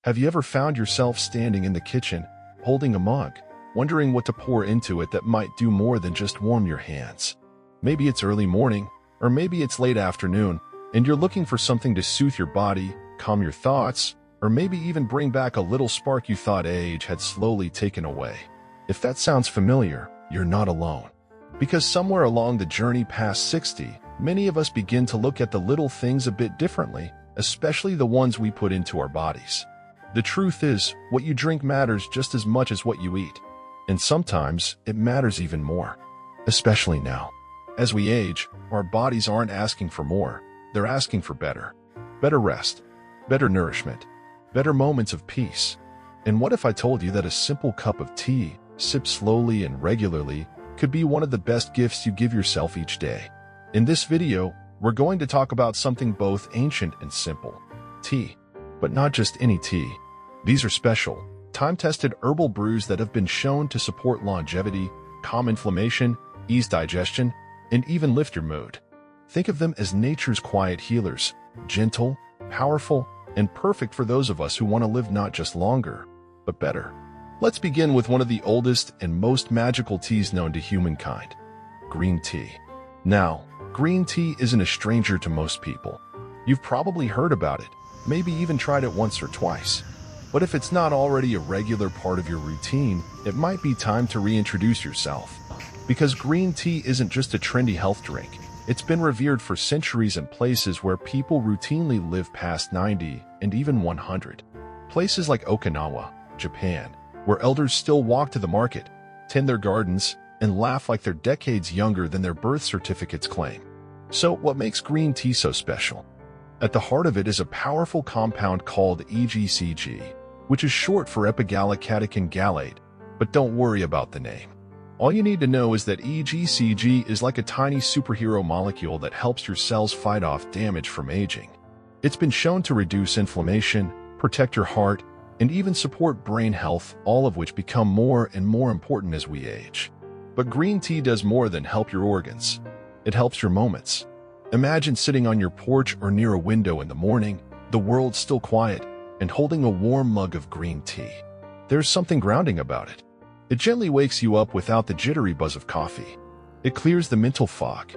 Have you ever found yourself standing in the kitchen, holding a mug, wondering what to pour into it that might do more than just warm your hands? Maybe it's early morning, or maybe it's late afternoon, and you're looking for something to soothe your body, calm your thoughts, or maybe even bring back a little spark you thought age had slowly taken away. If that sounds familiar, you're not alone. Because somewhere along the journey past 60, many of us begin to look at the little things a bit differently, especially the ones we put into our bodies. The truth is, what you drink matters just as much as what you eat. And sometimes, it matters even more. Especially now. As we age, our bodies aren't asking for more, they're asking for better. Better rest, better nourishment, better moments of peace. And what if I told you that a simple cup of tea, sipped slowly and regularly, could be one of the best gifts you give yourself each day? In this video, we're going to talk about something both ancient and simple. Tea. But not just any tea. These are special, time-tested herbal brews that have been shown to support longevity, calm inflammation, ease digestion, and even lift your mood. Think of them as nature's quiet healers, gentle, powerful, and perfect for those of us who want to live not just longer, but better. Let's begin with one of the oldest and most magical teas known to humankind, green tea. Now, green tea isn't a stranger to most people. You've probably heard about it, maybe even tried it once or twice. But if it's not already a regular part of your routine, it might be time to reintroduce yourself. Because green tea isn't just a trendy health drink. It's been revered for centuries in places where people routinely live past 90 and even 100. Places like Okinawa, Japan, where elders still walk to the market, tend their gardens, and laugh like they're decades younger than their birth certificates claim. So what makes green tea so special? At the heart of it is a powerful compound called EGCG, which is short for epigallocatechin gallate, but don't worry about the name. All you need to know is that EGCG is like a tiny superhero molecule that helps your cells fight off damage from aging. It's been shown to reduce inflammation, protect your heart, and even support brain health, all of which become more and more important as we age. But green tea does more than help your organs. It helps your moments. Imagine sitting on your porch or near a window in the morning, the world's still quiet, and holding a warm mug of green tea. There's something grounding about it. It gently wakes you up without the jittery buzz of coffee. It clears the mental fog,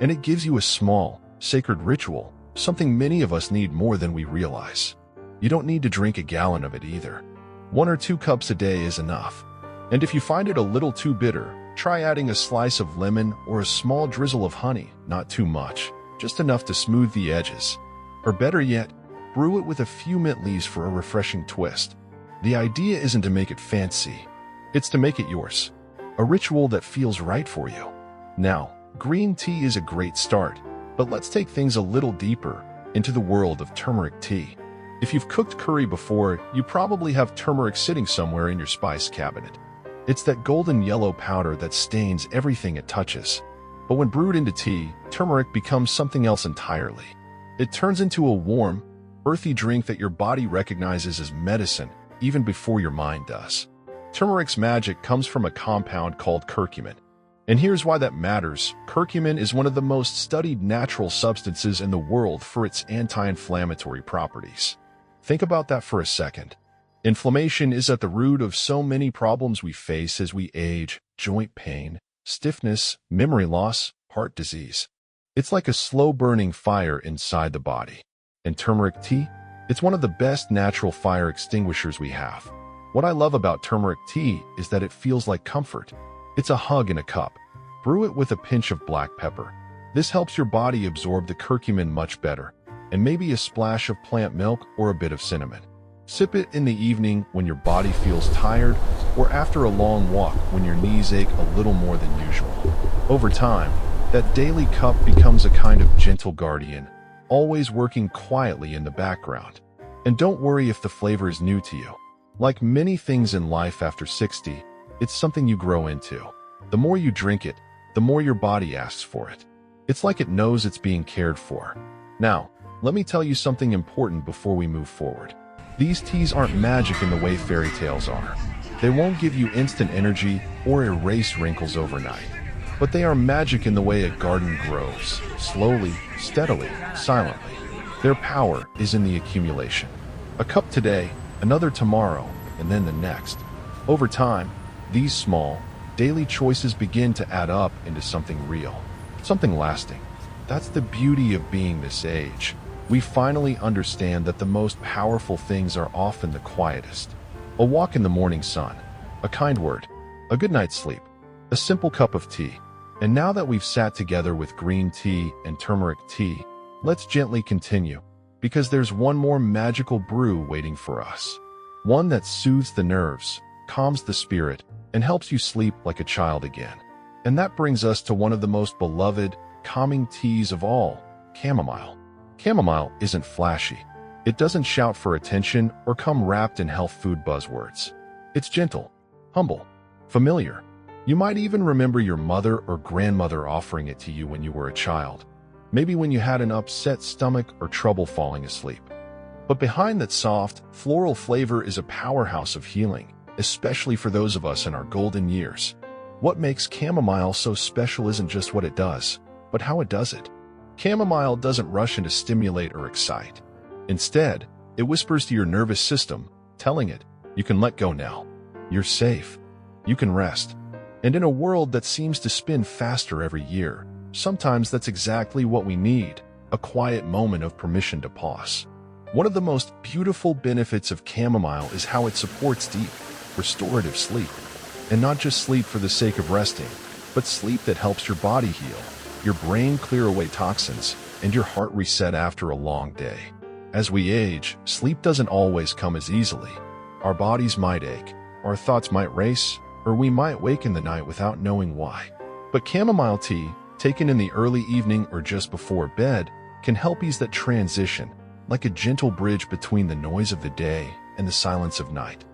and it gives you a small, sacred ritual, something many of us need more than we realize. You don't need to drink a gallon of it either. 1 or 2 cups a day is enough. And if you find it a little too bitter, try adding a slice of lemon or a small drizzle of honey, not too much, just enough to smooth the edges. Or better yet, brew it with a few mint leaves for a refreshing twist. The idea isn't to make it fancy, it's to make it yours. A ritual that feels right for you. Now, green tea is a great start, but let's take things a little deeper into the world of turmeric tea. If you've cooked curry before, you probably have turmeric sitting somewhere in your spice cabinet. It's that golden yellow powder that stains everything it touches. But when brewed into tea, turmeric becomes something else entirely. It turns into a warm, earthy drink that your body recognizes as medicine even before your mind does. Turmeric's magic comes from a compound called curcumin. And here's why that matters. Curcumin is one of the most studied natural substances in the world for its anti-inflammatory properties. Think about that for a second. Inflammation is at the root of so many problems we face as we age: joint pain, stiffness, memory loss, heart disease. It's like a slow-burning fire inside the body. And turmeric tea? It's one of the best natural fire extinguishers we have. What I love about turmeric tea is that it feels like comfort. It's a hug in a cup. Brew it with a pinch of black pepper. This helps your body absorb the curcumin much better, and maybe a splash of plant milk or a bit of cinnamon. Sip it in the evening when your body feels tired, or after a long walk when your knees ache a little more than usual. Over time, that daily cup becomes a kind of gentle guardian, always working quietly in the background. And don't worry if the flavor is new to you. Like many things in life after 60, it's something you grow into. The more you drink it, the more your body asks for it. It's like it knows it's being cared for. Now, let me tell you something important before we move forward. These teas aren't magic in the way fairy tales are. They won't give you instant energy or erase wrinkles overnight. But they are magic in the way a garden grows, slowly, steadily, silently. Their power is in the accumulation. A cup today, another tomorrow, and then the next. Over time, these small, daily choices begin to add up into something real, something lasting. That's the beauty of being this age. We finally understand that the most powerful things are often the quietest. A walk in the morning sun, a kind word, a good night's sleep, a simple cup of tea. And now that we've sat together with green tea and turmeric tea, let's gently continue, because there's one more magical brew waiting for us. One that soothes the nerves, calms the spirit, and helps you sleep like a child again. And that brings us to one of the most beloved, calming teas of all, chamomile. Chamomile isn't flashy. It doesn't shout for attention or come wrapped in health food buzzwords. It's gentle, humble, familiar. You might even remember your mother or grandmother offering it to you when you were a child. Maybe when you had an upset stomach or trouble falling asleep. But behind that soft, floral flavor is a powerhouse of healing, especially for those of us in our golden years. What makes chamomile so special isn't just what it does, but how it does it. Chamomile doesn't rush in to stimulate or excite. Instead, it whispers to your nervous system, telling it, you can let go now. You're safe. You can rest. And in a world that seems to spin faster every year, sometimes that's exactly what we need, a quiet moment of permission to pause. One of the most beautiful benefits of chamomile is how it supports deep, restorative sleep. And not just sleep for the sake of resting, but sleep that helps your body heal, your brain clear away toxins, and your heart reset after a long day. As we age, sleep doesn't always come as easily. Our bodies might ache, our thoughts might race, or we might wake in the night without knowing why. But chamomile tea, taken in the early evening or just before bed, can help ease that transition, like a gentle bridge between the noise of the day and the silence of night.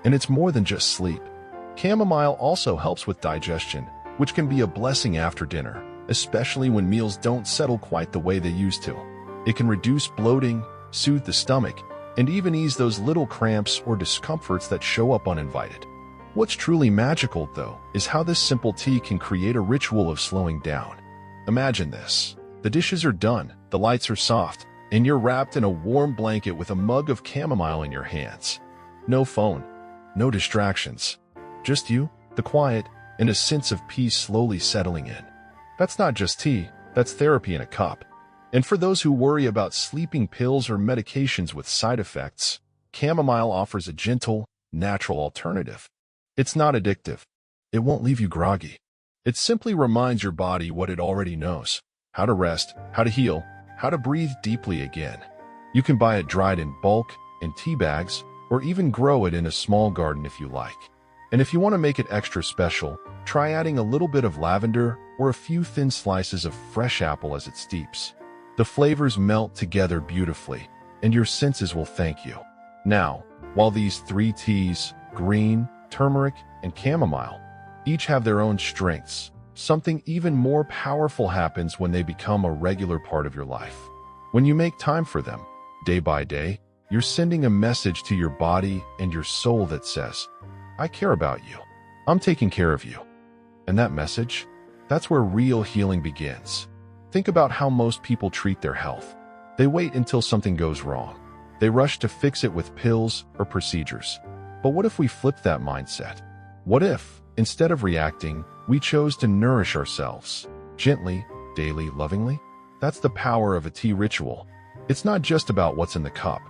And it's more than just sleep. Chamomile also helps with digestion, which can be a blessing after dinner, especially when meals don't settle quite the way they used to. It can reduce bloating, soothe the stomach, and even ease those little cramps or discomforts that show up uninvited. What's truly magical, though, is how this simple tea can create a ritual of slowing down. Imagine this. The dishes are done, the lights are soft, and you're wrapped in a warm blanket with a mug of chamomile in your hands. No phone, no distractions. Just you, the quiet, and a sense of peace slowly settling in. That's not just tea, that's therapy in a cup. And for those who worry about sleeping pills or medications with side effects, chamomile offers a gentle, natural alternative. It's not addictive. It won't leave you groggy. It simply reminds your body what it already knows: how to rest, how to heal, how to breathe deeply again. You can buy it dried in bulk, in tea bags, or even grow it in a small garden if you like. And if you want to make it extra special, try adding a little bit of lavender or a few thin slices of fresh apple as it steeps. The flavors melt together beautifully, and your senses will thank you. Now, while these three teas, green, turmeric, and chamomile, each have their own strengths, something even more powerful happens when they become a regular part of your life. When you make time for them, day by day, you're sending a message to your body and your soul that says, I care about you. I'm taking care of you. And that message, that's where real healing begins. Think about how most people treat their health. They wait until something goes wrong. They rush to fix it with pills or procedures. But what if we flipped that mindset? What if, instead of reacting, we chose to nourish ourselves, gently, daily, lovingly? That's the power of a tea ritual. It's not just about what's in the cup.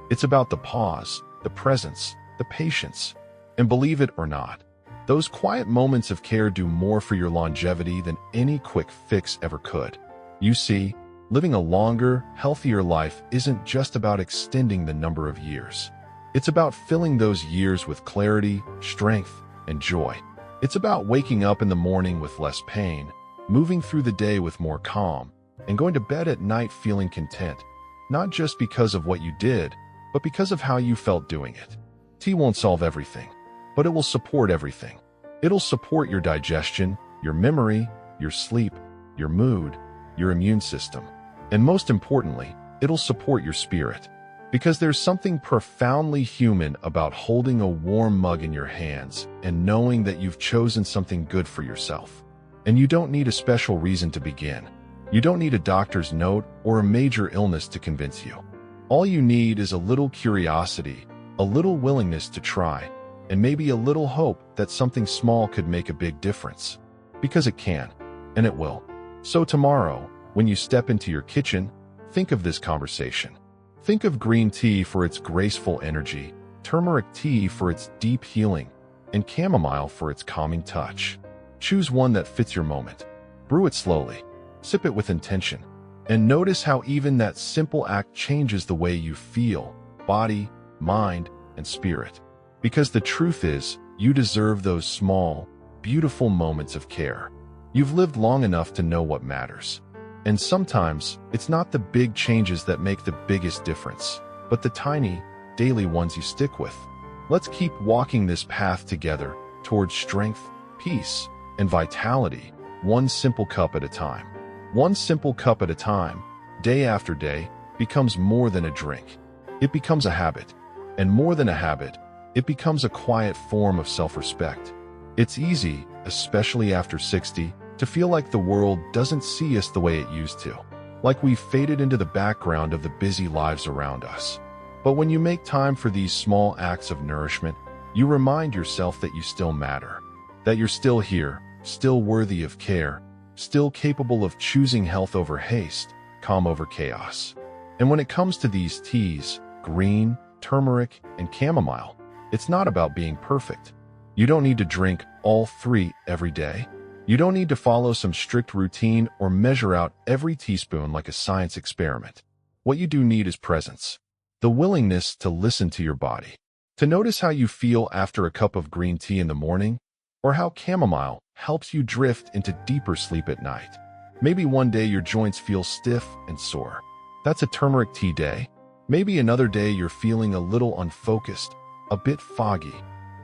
It's about the pause, the presence, the patience. And believe it or not, those quiet moments of care do more for your longevity than any quick fix ever could. You see, living a longer, healthier life isn't just about extending the number of years. It's about filling those years with clarity, strength, and joy. It's about waking up in the morning with less pain, moving through the day with more calm, and going to bed at night feeling content, not just because of what you did, but because of how you felt doing it. Tea won't solve everything, but it will support everything. It'll support your digestion, your memory, your sleep, your mood, your immune system, and most importantly, it'll support your spirit. Because there's something profoundly human about holding a warm mug in your hands and knowing that you've chosen something good for yourself. And you don't need a special reason to begin. You don't need a doctor's note or a major illness to convince you. All you need is a little curiosity, a little willingness to try, and maybe a little hope that something small could make a big difference. Because it can, and it will. So tomorrow, when you step into your kitchen, think of this conversation. Think of green tea for its graceful energy, turmeric tea for its deep healing, and chamomile for its calming touch. Choose one that fits your moment. Brew it slowly, sip it with intention, and notice how even that simple act changes the way you feel, body, mind, and spirit. Because the truth is, you deserve those small, beautiful moments of care. You've lived long enough to know what matters. And sometimes, it's not the big changes that make the biggest difference, but the tiny, daily ones you stick with. Let's keep walking this path together towards strength, peace, and vitality, one simple cup at a time. One simple cup at a time, day after day, becomes more than a drink. It becomes a habit. And more than a habit, it becomes a quiet form of self-respect. It's easy, especially after 60, to feel like the world doesn't see us the way it used to, like we've faded into the background of the busy lives around us. But when you make time for these small acts of nourishment, you remind yourself that you still matter, that you're still here, still worthy of care, still capable of choosing health over haste, calm over chaos. And when it comes to these teas, green, turmeric, and chamomile, it's not about being perfect. You don't need to drink all three every day. You don't need to follow some strict routine or measure out every teaspoon like a science experiment. What you do need is presence. The willingness to listen to your body. To notice how you feel after a cup of green tea in the morning, or how chamomile helps you drift into deeper sleep at night. Maybe one day your joints feel stiff and sore. That's a turmeric tea day. Maybe another day you're feeling a little unfocused, a bit foggy.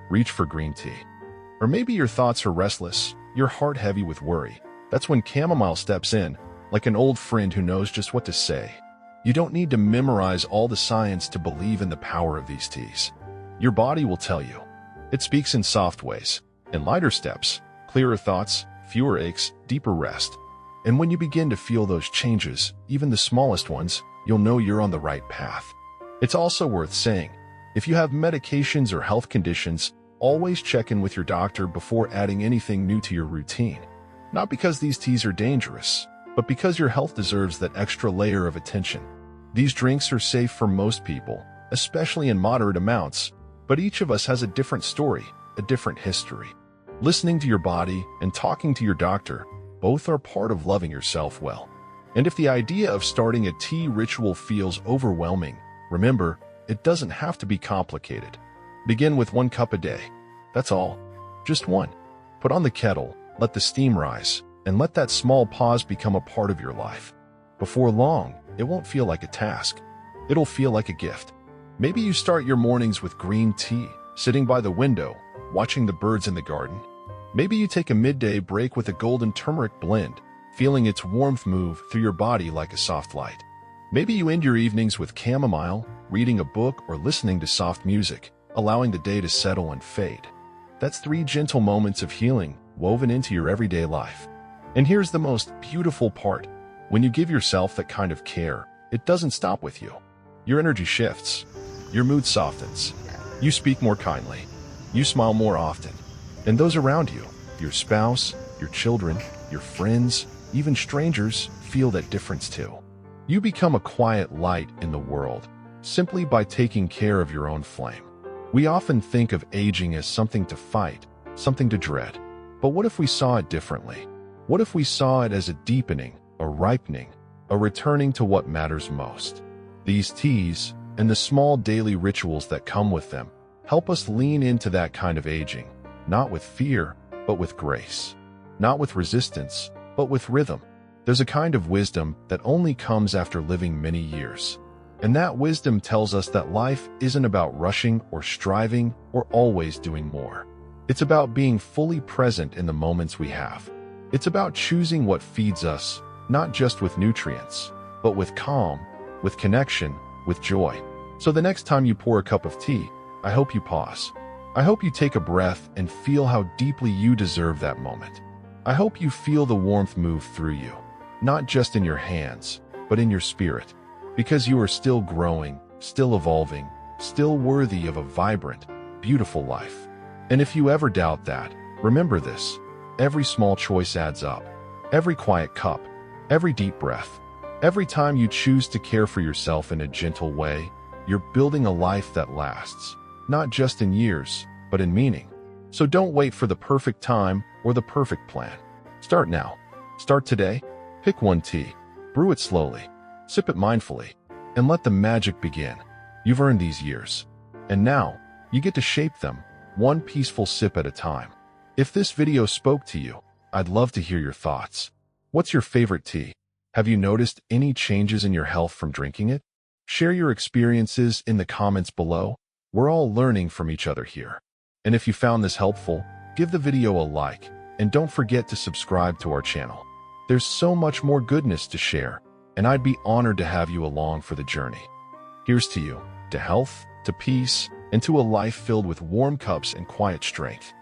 Reach for green tea. Or maybe your thoughts are restless, your heart heavy with worry. That's when chamomile steps in, like an old friend who knows just what to say. You don't need to memorize all the science to believe in the power of these teas. Your body will tell you. It speaks in soft ways, in lighter steps, clearer thoughts, fewer aches, deeper rest. And when you begin to feel those changes, even the smallest ones, you'll know you're on the right path. It's also worth saying, if you have medications or health conditions, always check in with your doctor before adding anything new to your routine. Not because these teas are dangerous, but because your health deserves that extra layer of attention. These drinks are safe for most people, especially in moderate amounts, but each of us has a different story, a different history. Listening to your body and talking to your doctor, both are part of loving yourself well. And if the idea of starting a tea ritual feels overwhelming, remember, it doesn't have to be complicated. Begin with 1 cup a day. That's all. Just one. Put on the kettle, let the steam rise, and let that small pause become a part of your life. Before long, it won't feel like a task. It'll feel like a gift. Maybe you start your mornings with green tea, sitting by the window, watching the birds in the garden. Maybe you take a midday break with a golden turmeric blend, feeling its warmth move through your body like a soft light. Maybe you end your evenings with chamomile, reading a book or listening to soft music, allowing the day to settle and fade. That's 3 gentle moments of healing woven into your everyday life. And here's the most beautiful part. When you give yourself that kind of care, it doesn't stop with you. Your energy shifts. Your mood softens. You speak more kindly. You smile more often. And those around you, your spouse, your children, your friends, even strangers, feel that difference too. You become a quiet light in the world, simply by taking care of your own flame. We often think of aging as something to fight, something to dread. But what if we saw it differently? What if we saw it as a deepening, a ripening, a returning to what matters most? These teas, and the small daily rituals that come with them, help us lean into that kind of aging, not with fear, but with grace. Not with resistance, but with rhythm. There's a kind of wisdom that only comes after living many years. And that wisdom tells us that life isn't about rushing or striving or always doing more. It's about being fully present in the moments we have. It's about choosing what feeds us, not just with nutrients, but with calm, with connection, with joy. So the next time you pour a cup of tea, I hope you pause. I hope you take a breath and feel how deeply you deserve that moment. I hope you feel the warmth move through you, not just in your hands, but in your spirit. Because you are still growing, still evolving, still worthy of a vibrant, beautiful life. And if you ever doubt that, remember this: every small choice adds up. Every quiet cup, every deep breath, every time you choose to care for yourself in a gentle way, you're building a life that lasts, not just in years, but in meaning. So don't wait for the perfect time or the perfect plan. Start now. Start today. Pick one tea, brew it slowly, sip it mindfully, and let the magic begin. You've earned these years, and now you get to shape them, one peaceful sip at a time. If this video spoke to you, I'd love to hear your thoughts. What's your favorite tea? Have you noticed any changes in your health from drinking it? Share your experiences in the comments below. We're all learning from each other here. And if you found this helpful, give the video a like, and don't forget to subscribe to our channel. There's so much more goodness to share, and I'd be honored to have you along for the journey. Here's to you, to health, to peace, and to a life filled with warm cups and quiet strength.